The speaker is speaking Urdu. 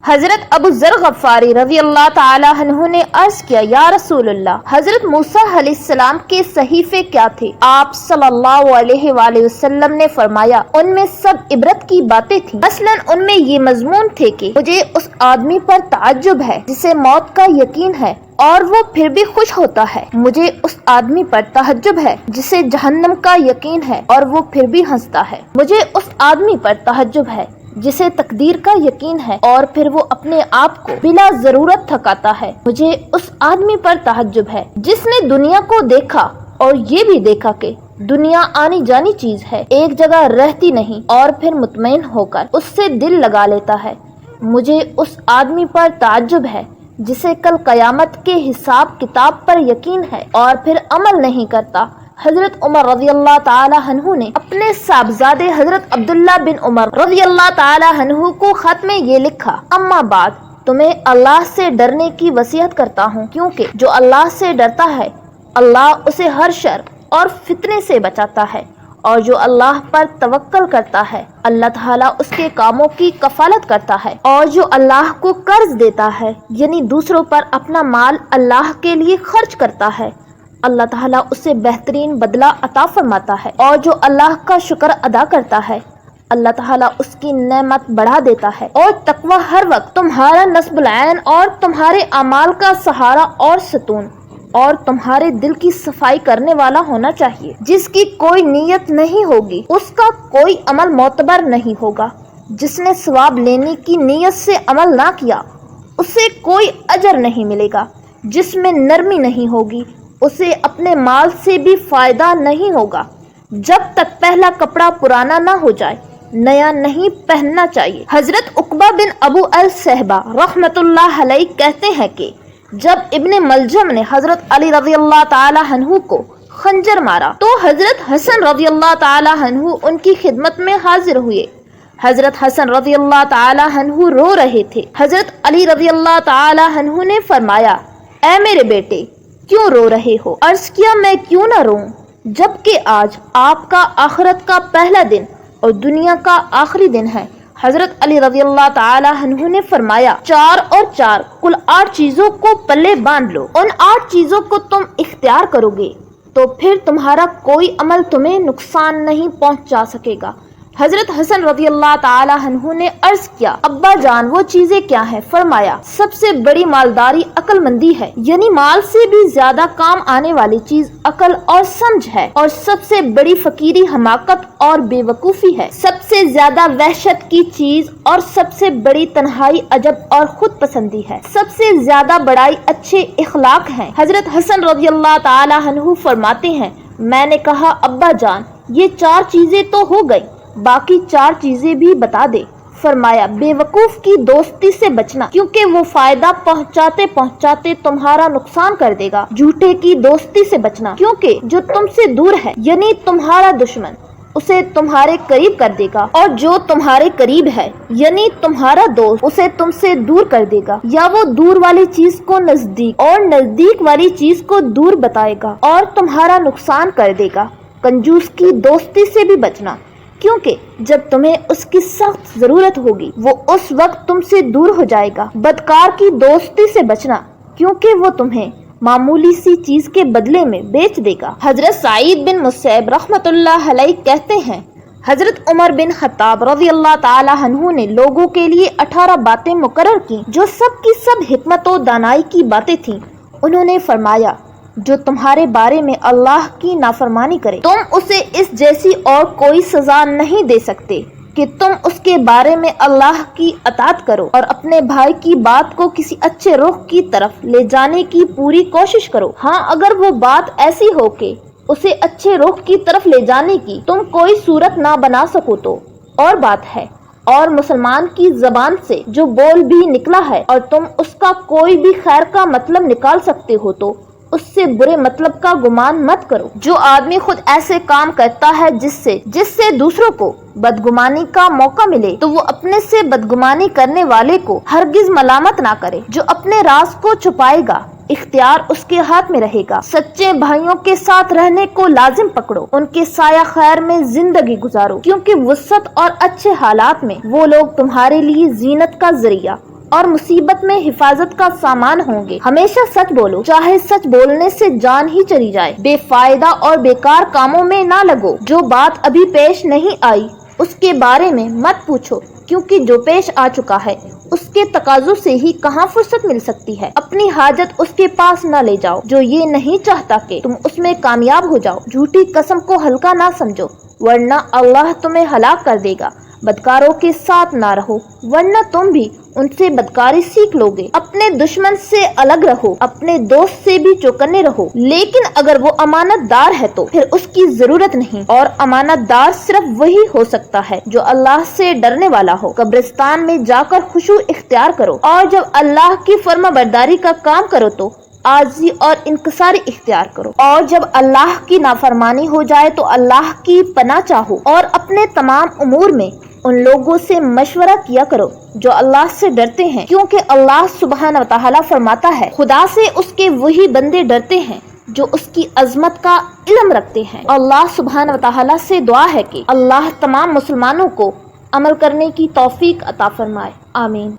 حضرت ابو ذر غفاری رضی اللہ تعالی عنہ نے عرض کیا، یا رسول اللہ، حضرت موسیٰ علیہ السلام کے صحیفے کیا تھے؟ آپ صلی اللہ علیہ وآلہ وسلم نے فرمایا، ان میں سب عبرت کی باتیں تھیں، مثلا ان میں یہ مضمون تھے کہ مجھے اس آدمی پر تعجب ہے جسے موت کا یقین ہے اور وہ پھر بھی خوش ہوتا ہے، مجھے اس آدمی پر تعجب ہے جسے جہنم کا یقین ہے اور وہ پھر بھی ہنستا ہے، مجھے اس آدمی پر تعجب ہے جسے تقدیر کا یقین ہے اور پھر وہ اپنے آپ کو بلا ضرورت تھکاتا ہے، مجھے اس آدمی پر تعجب ہے جس نے دنیا کو دیکھا اور یہ بھی دیکھا کہ دنیا آنی جانی چیز ہے، ایک جگہ رہتی نہیں اور پھر مطمئن ہو کر اس سے دل لگا لیتا ہے، مجھے اس آدمی پر تعجب ہے جسے کل قیامت کے حساب کتاب پر یقین ہے اور پھر عمل نہیں کرتا۔ حضرت عمر رضی اللہ تعالی عنہ نے اپنے صاحبزادے حضرت عبداللہ بن عمر رضی اللہ تعالی عنہ کو خط میں یہ لکھا، اما بعد، تمہیں اللہ سے ڈرنے کی وصیت کرتا ہوں، کیونکہ جو اللہ سے ڈرتا ہے اللہ اسے ہر شر اور فتنے سے بچاتا ہے، اور جو اللہ پر توکل کرتا ہے اللہ تعالیٰ اس کے کاموں کی کفالت کرتا ہے، اور جو اللہ کو قرض دیتا ہے یعنی دوسروں پر اپنا مال اللہ کے لیے خرچ کرتا ہے، اللہ تعالیٰ اسے بہترین بدلہ عطا فرماتا ہے، اور جو اللہ کا شکر ادا کرتا ہے اللہ تعالیٰ اس کی نعمت بڑھا دیتا ہے، اور تقوی ہر وقت تمہارا نصب العین اور تمہارے اعمال کا سہارا اور ستون اور تمہارے دل کی صفائی کرنے والا ہونا چاہیے۔ جس کی کوئی نیت نہیں ہوگی اس کا کوئی عمل معتبر نہیں ہوگا، جس نے ثواب لینے کی نیت سے عمل نہ کیا اسے کوئی اجر نہیں ملے گا، جس میں نرمی نہیں ہوگی اسے اپنے مال سے بھی فائدہ نہیں ہوگا، جب تک پہلا کپڑا پرانا نہ ہو جائے نیا نہیں پہننا چاہیے۔ حضرت عقبہ بن ابو الصحبہ رحمۃ اللہ علیہ کہتے ہیں کہ جب ابن ملجم نے حضرت علی رضی اللہ تعالی عنہ کو خنجر مارا تو حضرت حسن رضی اللہ تعالی عنہ ان کی خدمت میں حاضر ہوئے، حضرت حسن رضی اللہ تعالی عنہ رو رہے تھے، حضرت علی رضی اللہ تعالی عنہ نے فرمایا، اے میرے بیٹے کیوں رو رہے ہو؟ عرض کیا، میں کیوں نہ روؤں جبکہ آج آپ کا آخرت کا پہلا دن اور دنیا کا آخری دن ہے۔ حضرت علی رضی اللہ تعالی عنہ نے فرمایا، 4 اور 4 کل 8 چیزوں کو پلے باندھ لو، ان 8 چیزوں کو تم اختیار کرو گے تو پھر تمہارا کوئی عمل تمہیں نقصان نہیں پہنچا سکے گا۔ حضرت حسن رضی اللہ تعالی عنہ نے عرض کیا، ابا جان وہ چیزیں کیا ہیں؟ فرمایا، سب سے بڑی مالداری عقل مندی ہے، یعنی مال سے بھی زیادہ کام آنے والی چیز عقل اور سمجھ ہے، اور سب سے بڑی فقیری حماقت اور بے وقوفی ہے، سب سے زیادہ وحشت کی چیز اور سب سے بڑی تنہائی عجب اور خود پسندی ہے، سب سے زیادہ بڑائی اچھے اخلاق ہیں۔ حضرت حسن رضی اللہ تعالی عنہ فرماتے ہیں، میں نے کہا، ابا جان یہ 4 چیزیں تو ہو گئی، باقی 4 چیزیں بھی بتا دے۔ فرمایا، بے وقوف کی دوستی سے بچنا، کیونکہ وہ فائدہ پہنچاتے پہنچاتے تمہارا نقصان کر دے گا، جھوٹے کی دوستی سے بچنا، کیونکہ جو تم سے دور ہے یعنی تمہارا دشمن اسے تمہارے قریب کر دے گا، اور جو تمہارے قریب ہے یعنی تمہارا دوست اسے تم سے دور کر دے گا، یا وہ دور والی چیز کو نزدیک اور نزدیک والی چیز کو دور بتائے گا اور تمہارا نقصان کر دے گا۔ کنجوس کی دوستی سے بھی بچنا، کیونکہ جب تمہیں اس کی سخت ضرورت ہوگی وہ اس وقت تم سے دور ہو جائے گا۔ بدکار کی دوستی سے بچنا، کیونکہ وہ تمہیں معمولی سی چیز کے بدلے میں بیچ دے گا۔ حضرت سعید بن مسیب رحمۃ اللہ علیہ کہتے ہیں، حضرت عمر بن خطاب رضی اللہ تعالی عنہ نے لوگوں کے لیے 18 باتیں مقرر کی جو سب کی سب حکمت و دانائی کی باتیں تھیں۔ انہوں نے فرمایا، جو تمہارے بارے میں اللہ کی نافرمانی کرے تم اسے اس جیسی اور کوئی سزا نہیں دے سکتے کہ تم اس کے بارے میں اللہ کی اطاعت کرو اور اپنے بھائی کی بات کو کسی اچھے رخ کی طرف لے جانے کی پوری کوشش کرو۔ ہاں اگر وہ بات ایسی ہو کہ اسے اچھے رخ کی طرف لے جانے کی تم کوئی صورت نہ بنا سکو تو اور بات ہے، اور مسلمان کی زبان سے جو بول بھی نکلا ہے اور تم اس کا کوئی بھی خیر کا مطلب نکال سکتے ہو تو اس سے برے مطلب کا گمان مت کرو۔ جو آدمی خود ایسے کام کرتا ہے جس سے دوسروں کو بدگمانی کا موقع ملے تو وہ اپنے سے بدگمانی کرنے والے کو ہرگز ملامت نہ کرے۔ جو اپنے راز کو چھپائے گا اختیار اس کے ہاتھ میں رہے گا۔ سچے بھائیوں کے ساتھ رہنے کو لازم پکڑو، ان کے سایہ خیر میں زندگی گزارو، کیونکہ وسعت اور اچھے حالات میں وہ لوگ تمہارے لیے زینت کا ذریعہ اور مصیبت میں حفاظت کا سامان ہوں گے۔ ہمیشہ سچ بولو، چاہے سچ بولنے سے جان ہی چلی جائے۔ بے فائدہ اور بیکار کاموں میں نہ لگو۔ جو بات ابھی پیش نہیں آئی اس کے بارے میں مت پوچھو، کیونکہ جو پیش آ چکا ہے اس کے تقاضوں سے ہی کہاں فرصت مل سکتی ہے۔ اپنی حاجت اس کے پاس نہ لے جاؤ جو یہ نہیں چاہتا کہ تم اس میں کامیاب ہو جاؤ۔ جھوٹی قسم کو ہلکا نہ سمجھو، ورنہ اللہ تمہیں ہلاک کر دے گا۔ بدکاروں کے ساتھ نہ رہو، ورنہ تم بھی ان سے بدکاری سیکھ لو گے۔ اپنے دشمن سے الگ رہو، اپنے دوست سے بھی چوکنے رہو، لیکن اگر وہ امانت دار ہے تو پھر اس کی ضرورت نہیں، اور امانت دار صرف وہی ہو سکتا ہے جو اللہ سے ڈرنے والا ہو۔ قبرستان میں جا کر خشوع اختیار کرو، اور جب اللہ کی فرما برداری کا کام کرو تو عاجزی اور انکساری اختیار کرو، اور جب اللہ کی نافرمانی ہو جائے تو اللہ کی پناہ چاہو، اور اپنے تمام امور میں ان لوگوں سے مشورہ کیا کرو جو اللہ سے ڈرتے ہیں، کیونکہ اللہ سبحانہ و تعالیٰ فرماتا ہے، خدا سے اس کے وہی بندے ڈرتے ہیں جو اس کی عظمت کا علم رکھتے ہیں۔ اللہ سبحانہ و تعالیٰ سے دعا ہے کہ اللہ تمام مسلمانوں کو عمل کرنے کی توفیق عطا فرمائے، آمین۔